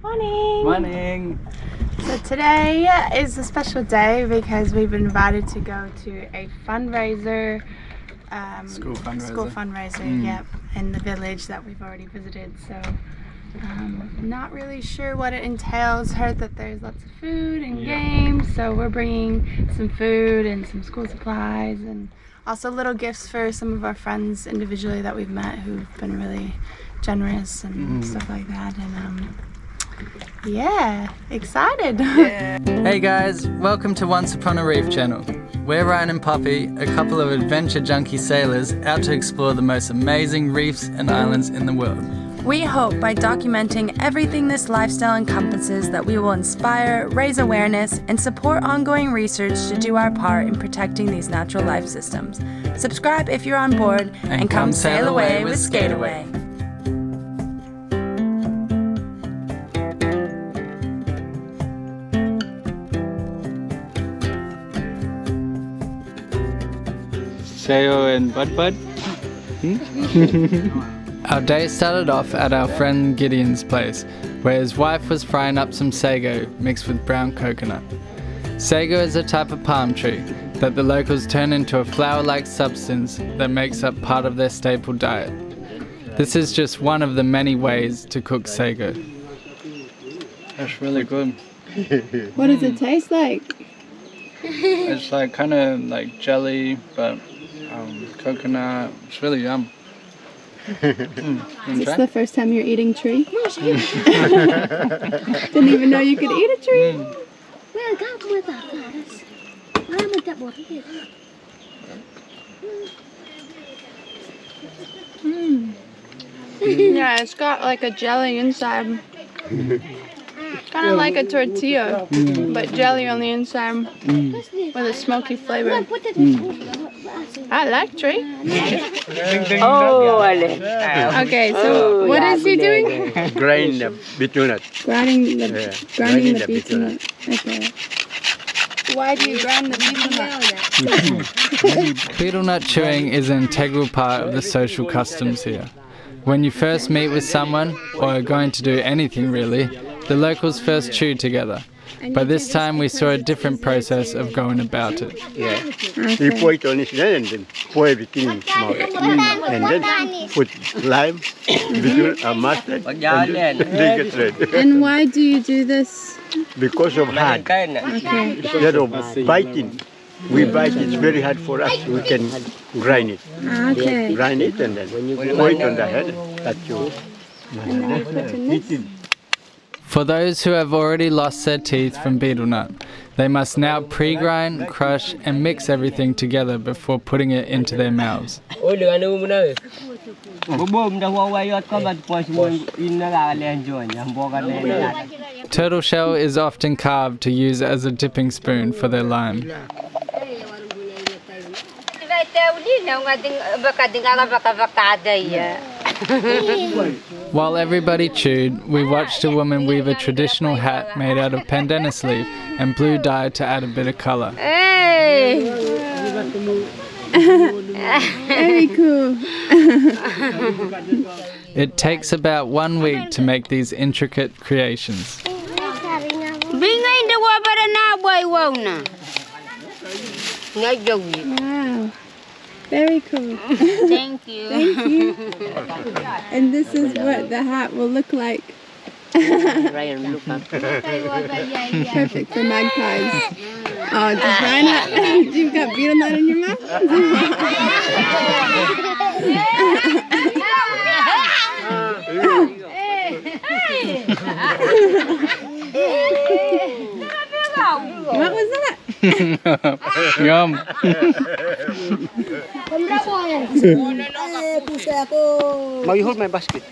Morning! Morning! So today is a special day because we've been invited to go to a fundraiser, school fundraiser, yep, in the village that we've already visited. So not really sure what it entails. Heard that there's lots of food and games, so we're bringing some food and some school supplies and also little gifts for some of our friends individually that we've met who've been really generous and stuff like that. And yeah, excited. Yeah. Hey guys, welcome to Once Upon a Reef channel. We're Ryan and Poppy, a couple of adventure junkie sailors out to explore the most amazing reefs and islands in the world. We hope by documenting everything this lifestyle encompasses that we will inspire, raise awareness, and support ongoing research to do our part in protecting these natural life systems. Subscribe if you're on board and come sail away with Skateaway. Sayo and Bud? Our day started off at our friend Gideon's place, where his wife was frying up some sago mixed with brown coconut. Sago is a type of palm tree that the locals turn into a flour-like substance that makes up part of their staple diet. This is just one of the many ways to cook sago. That's really good. What does it taste like? It's like kind of like jelly, but coconut. It's really yum. Is this the first time you're eating tree? Didn't even know you could eat a tree. Yeah, it's got like a jelly inside. Kind of like a tortilla, but jelly on the inside with a smoky flavor. I like tree. Okay, so what is he doing? Grind the betel nut. Grinding the betel nut. Okay. Why do you grind the betel nut? Betel nut chewing is an integral part of the social customs here. When you first meet with someone, or are going to do anything really, the locals first chew together. But this time we saw a different process of going about it. Yeah. You pour it on his head and then pour everything in small. And then put lime, betel, mustard, and then get ready. And why do you do this? Because of hard. Okay. Instead of biting, we bite it's very hard for us. We can grind it. Okay. Grind it and then pour it on the head. That's you. And then you put in this? For those who have already lost their teeth from betel nut, they must now pre-grind, crush and mix everything together before putting it into their mouths. Turtle shell is often carved to use as a dipping spoon for their lime. While everybody chewed, we watched a woman weave a traditional hat made out of pandanus leaf and blue dye to add a bit of colour. Hey! Very cool. It takes about 1 week to make these intricate creations. Wow. Very cool. Thank you. Thank you. And this is what the hat will look like. Perfect for magpies. Oh, does Ryan you've got betel nut in your mouth? What was that? Yum. Now you hold my basket.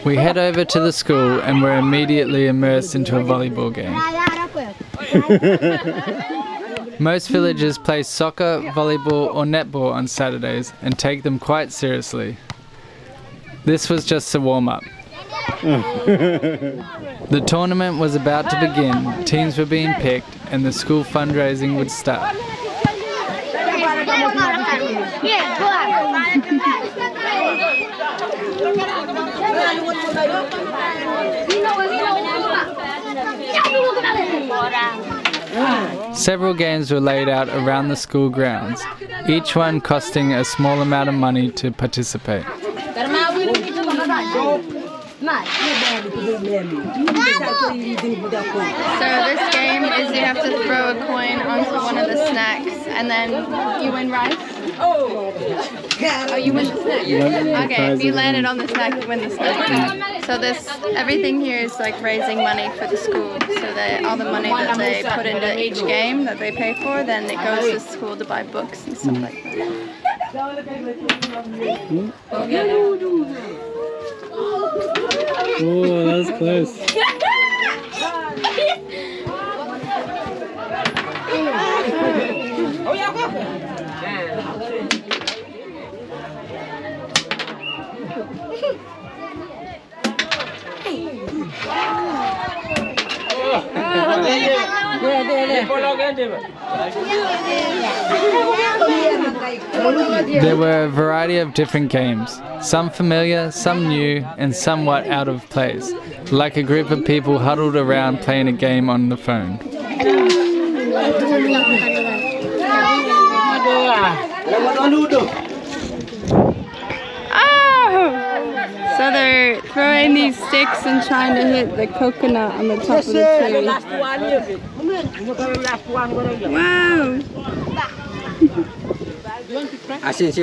We head over to the school and we're immediately immersed into a volleyball game. Most villagers play soccer, volleyball or netball on Saturdays and take them quite seriously. This was just a warm-up. The tournament was about to begin, teams were being picked and the school fundraising would start. Several games were laid out around the school grounds, each one costing a small amount of money to participate. So this game is you have to throw a coin onto one of the snacks and then you win rice. Oh, you win the snack. Okay, if you land it on the snack, you win the snack. So everything here is like raising money for the school. So that all the money that they put into each game that they pay for, then it goes to school to buy books and stuff like that. Oh, that was close. There were a variety of different games, some familiar, some new, and somewhat out of place, like a group of people huddled around playing a game on the phone. So they're throwing these sticks and trying to hit the coconut on the top of the tree. Wow!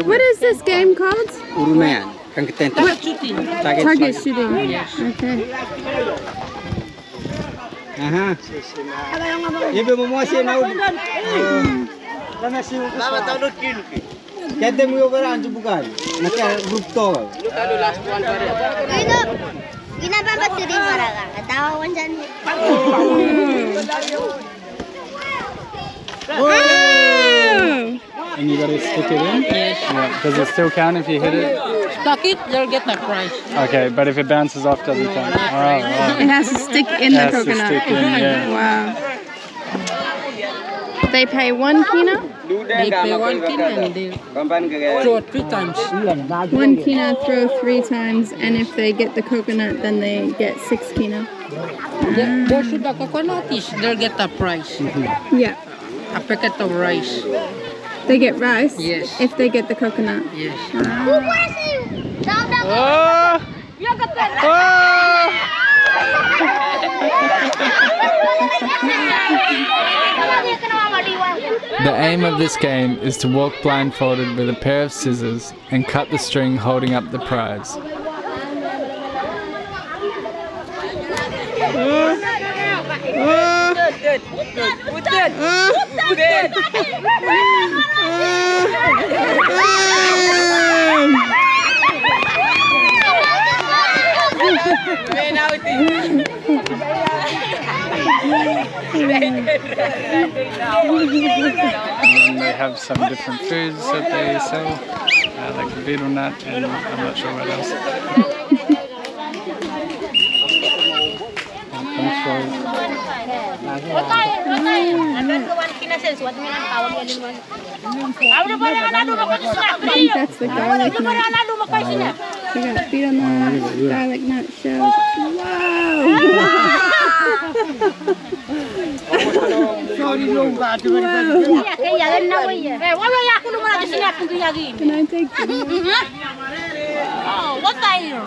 What is this game called? Target shooting. Okay. Get them over and bukan. Macam group to. And you gotta stick it in? Yes. Yeah. Does it still count if you hit it? Stuck it, you'll get the prize. Okay, but if it bounces off, does it count? Oh, wow. It has to stick in the coconut. To stick in, yeah. Wow. They pay 1 kina? They pay 1 kina and they throw 3 times. 1 kina, throw 3 times, and if they get the coconut, then they get 6 kina. Those with the coconut they'll get a prize. Yeah. A packet of rice. They get rice? Yes. If they get the coconut? Yes. The aim of this game is to walk blindfolded with a pair of scissors and cut the string holding up the prize. And they have some different foods that they sell, like the betel nut and I'm not sure what else. I think that's the garlic nut. We got betel nut, garlic nut shells. Wow! Can I take video? What are you?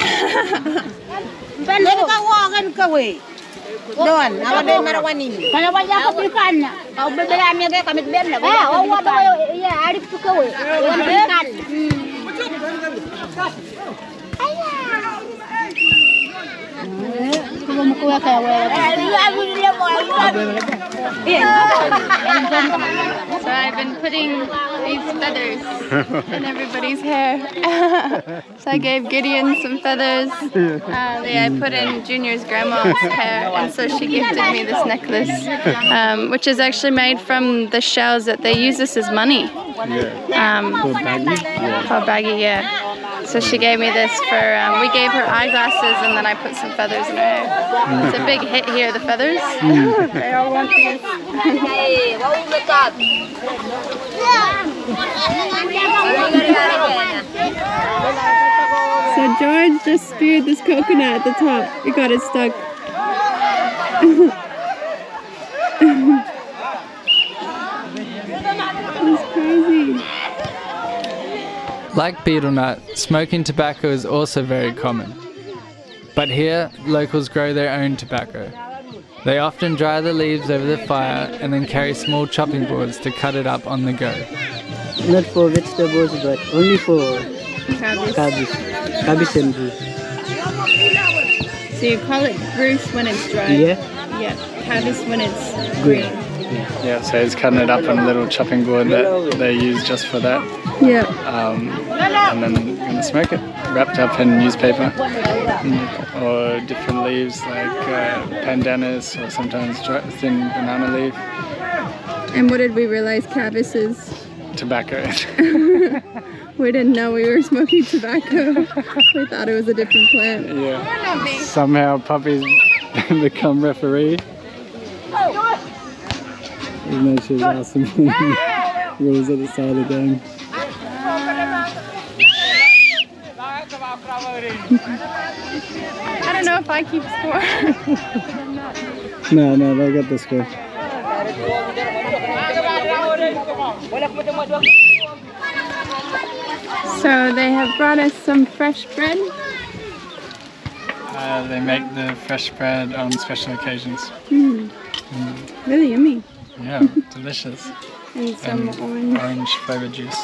Doon, ako din marawanin. Kalau banyak aku ikan, kau beli kami ke kami beli lah. Awak tahu ya, Arif tu kau. Ikan. Kalau mau kau kau. So I've been putting these feathers in everybody's hair. So I gave Gideon some feathers. I put in Junior's grandma's hair, and so she gifted me this necklace, which is actually made from the shells that they use this as money. For Bagi, yeah. So she gave me this for, we gave her eyeglasses and then I put some feathers in her hair. It's a big hit here, the feathers. They all want these. So George just speared this coconut at the top. It got it stuck. That's crazy. Like betel nut, smoking tobacco is also very common. But here, locals grow their own tobacco. They often dry the leaves over the fire and then carry small chopping boards to cut it up on the go. Not for vegetables, but only for cabbage and juice. So you call it Bruce when it's dry? Yeah. Yeah. Cabbage when it's green. Yeah, so he's cutting it up on a little chopping board that they use just for that. Yeah. And then going to smoke it, wrapped up in newspaper or different leaves like pandanus or sometimes thin banana leaf. And what did we realize cabbage is? Tobacco. We didn't know we were smoking tobacco. We thought it was a different plant. Yeah. Somehow puppies become referee. Even though she was asking rules at the start of the game. I don't know if I keep score. No, they got the score. So they have brought us some fresh bread. They make the fresh bread on special occasions. Really yummy. Yeah, delicious. And some And orange flavored juice.